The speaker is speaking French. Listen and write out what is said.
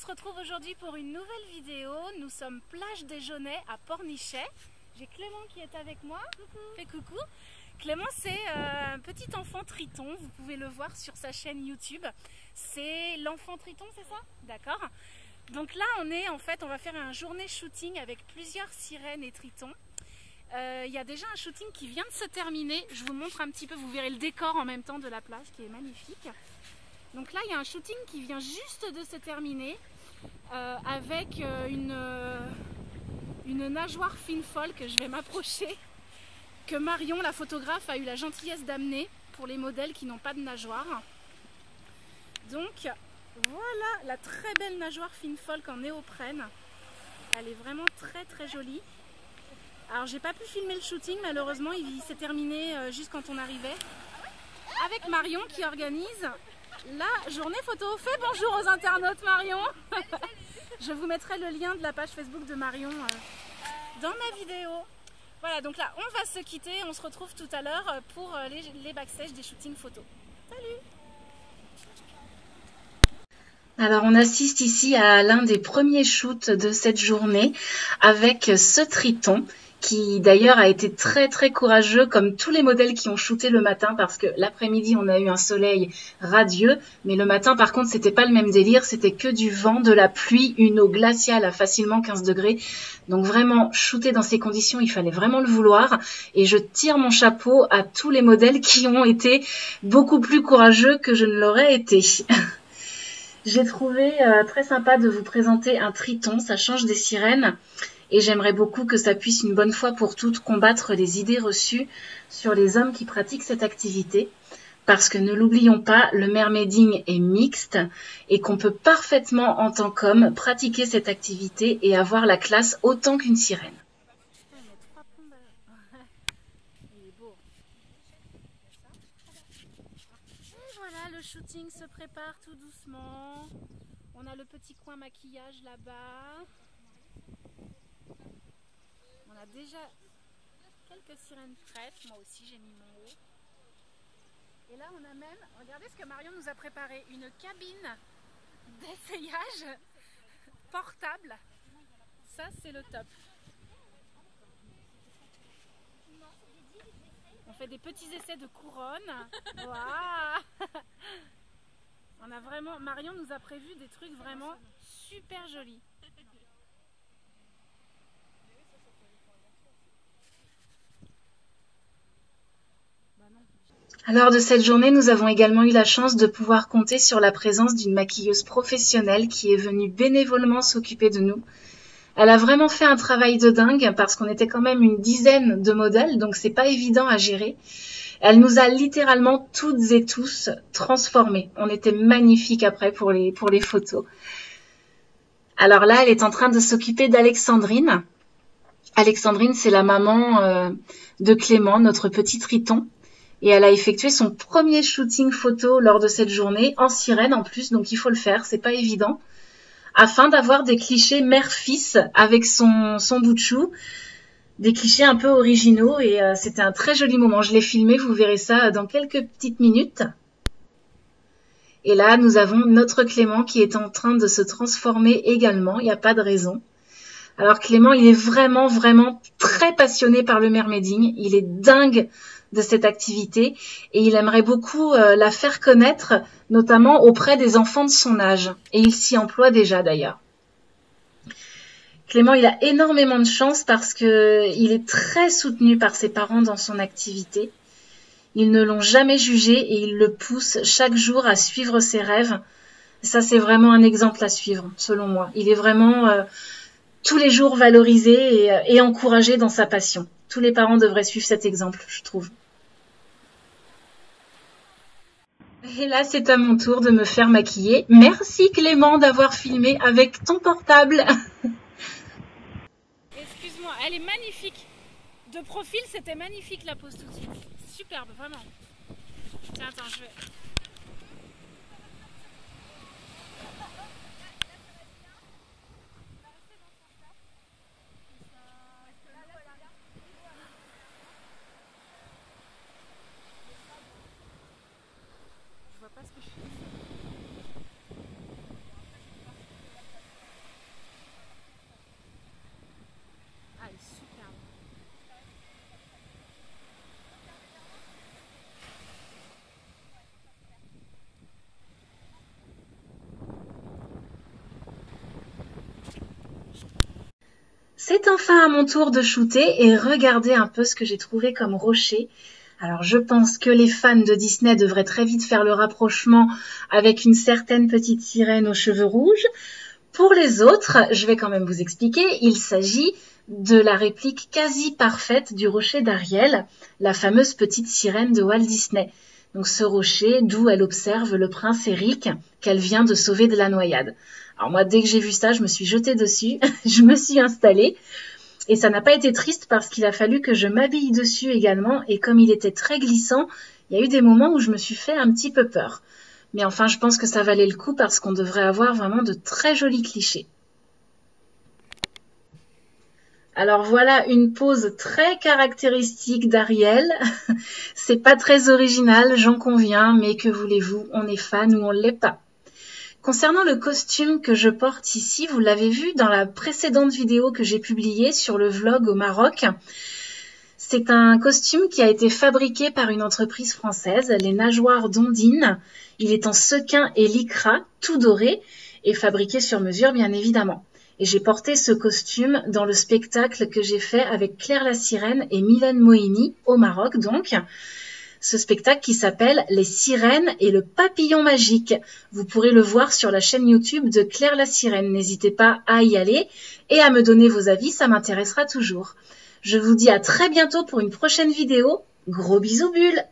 se retrouve aujourd'hui pour une nouvelle vidéo. Nous sommes plage des Jaunets à Pornichet. J'ai Clément qui est avec moi. Coucou. Fais coucou. Clément, c'est un petit enfant triton. Vous pouvez le voir sur sa chaîne YouTube. C'est l'enfant triton, c'est ça? D'accord. Donc là, on va faire un journée shooting avec plusieurs sirènes et tritons. Il y a déjà un shooting qui vient de se terminer. Je vous montre un petit peu, vous verrez le décor en même temps de la plage qui est magnifique. Donc là, il y a un shooting qui vient juste de se terminer avec une nageoire fine folle que je vais m'approcher, que Marion, la photographe, a eu la gentillesse d'amener pour les modèles qui n'ont pas de nageoire. Donc voilà la très belle nageoire fine folle en néoprène. Elle est vraiment très très jolie. Alors j'ai pas pu filmer le shooting, malheureusement il s'est terminé juste quand on arrivait. Avec Marion qui organise la journée photo. Fais bonjour aux internautes, Marion. Je vous mettrai le lien de la page Facebook de Marion dans ma vidéo. Voilà, donc là on va se quitter, on se retrouve tout à l'heure pour les backstage des shootings photos. Salut! Alors on assiste ici à l'un des premiers shoots de cette journée avec ce triton qui d'ailleurs a été très très courageux comme tous les modèles qui ont shooté le matin parce que l'après-midi on a eu un soleil radieux mais le matin par contre c'était pas le même délire, c'était que du vent, de la pluie, une eau glaciale à facilement 15 degrés. Donc vraiment shooter dans ces conditions il fallait vraiment le vouloir et je tire mon chapeau à tous les modèles qui ont été beaucoup plus courageux que je ne l'aurais été. J'ai trouvé très sympa de vous présenter un triton, ça change des sirènes et j'aimerais beaucoup que ça puisse une bonne fois pour toutes combattre les idées reçues sur les hommes qui pratiquent cette activité parce que ne l'oublions pas, le mermaiding est mixte et qu'on peut parfaitement en tant qu'homme pratiquer cette activité et avoir la classe autant qu'une sirène. Voilà, le shooting se prépare tout doucement. On a le petit coin maquillage là-bas. On a déjà quelques sirènes prêtes. Moi aussi, j'ai mis mon haut. Et là, on a même, regardez ce que Marion nous a préparé, une cabine d'essayage portable. Ça, c'est le top. On fait des petits essais de couronne. Waouh! On a vraiment, Marion nous a prévu des trucs vraiment super jolis. Alors de cette journée, nous avons également eu la chance de pouvoir compter sur la présence d'une maquilleuse professionnelle qui est venue bénévolement s'occuper de nous. Elle a vraiment fait un travail de dingue parce qu'on était quand même une dizaine de modèles, donc c'est pas évident à gérer. Elle nous a littéralement toutes et tous transformés. On était magnifiques après pour les photos. Alors là, elle est en train de s'occuper d'Alexandrine. Alexandrine, c'est la maman de Clément, notre petit triton. Et elle a effectué son premier shooting photo lors de cette journée, en sirène en plus, donc il faut le faire, c'est pas évident, afin d'avoir des clichés mère-fils avec son bout de chou, des clichés un peu originaux, et c'était un très joli moment. Je l'ai filmé, vous verrez ça dans quelques petites minutes. Et là, nous avons notre Clément qui est en train de se transformer également, il n'y a pas de raison. Alors Clément, il est vraiment, vraiment très passionné par le mermaiding, il est dingue de cette activité et il aimerait beaucoup la faire connaître, notamment auprès des enfants de son âge. Et il s'y emploie déjà d'ailleurs. Clément, il a énormément de chance parce que il est très soutenu par ses parents dans son activité. Ils ne l'ont jamais jugé et ils le poussent chaque jour à suivre ses rêves. Ça, c'est vraiment un exemple à suivre, selon moi. Il est vraiment tous les jours valorisé et encouragé dans sa passion. Tous les parents devraient suivre cet exemple, je trouve. Et là, c'est à mon tour de me faire maquiller. Merci Clément d'avoir filmé avec ton portable. Excuse-moi, elle est magnifique. De profil, c'était magnifique la pose tout de suite. Superbe, vraiment. Tiens, attends, je vais... Je vois pas ce que je fais. C'est enfin à mon tour de shooter et regardez un peu ce que j'ai trouvé comme rocher. Alors je pense que les fans de Disney devraient très vite faire le rapprochement avec une certaine petite sirène aux cheveux rouges. Pour les autres, je vais quand même vous expliquer, il s'agit de la réplique quasi parfaite du rocher d'Ariel, la fameuse petite sirène de Walt Disney. Donc ce rocher d'où elle observe le prince Eric qu'elle vient de sauver de la noyade. Alors moi, dès que j'ai vu ça, je me suis jetée dessus, je me suis installée. Et ça n'a pas été triste parce qu'il a fallu que je m'habille dessus également. Et comme il était très glissant, il y a eu des moments où je me suis fait un petit peu peur. Mais enfin, je pense que ça valait le coup parce qu'on devrait avoir vraiment de très jolis clichés. Alors voilà une pose très caractéristique d'Ariel. C'est pas très original, j'en conviens, mais que voulez-vous, on est fan ou on l'est pas. Concernant le costume que je porte ici, vous l'avez vu dans la précédente vidéo que j'ai publiée sur le vlog au Maroc. C'est un costume qui a été fabriqué par une entreprise française, les Nageoires d'Ondine. Il est en sequin et lycra, tout doré, et fabriqué sur mesure bien évidemment. Et j'ai porté ce costume dans le spectacle que j'ai fait avec Claire la Sirène et Mylène Moïni au Maroc donc. Ce spectacle qui s'appelle Les Sirènes et le Papillon Magique. Vous pourrez le voir sur la chaîne YouTube de Claire la Sirène. N'hésitez pas à y aller et à me donner vos avis, ça m'intéressera toujours. Je vous dis à très bientôt pour une prochaine vidéo. Gros bisous bulles!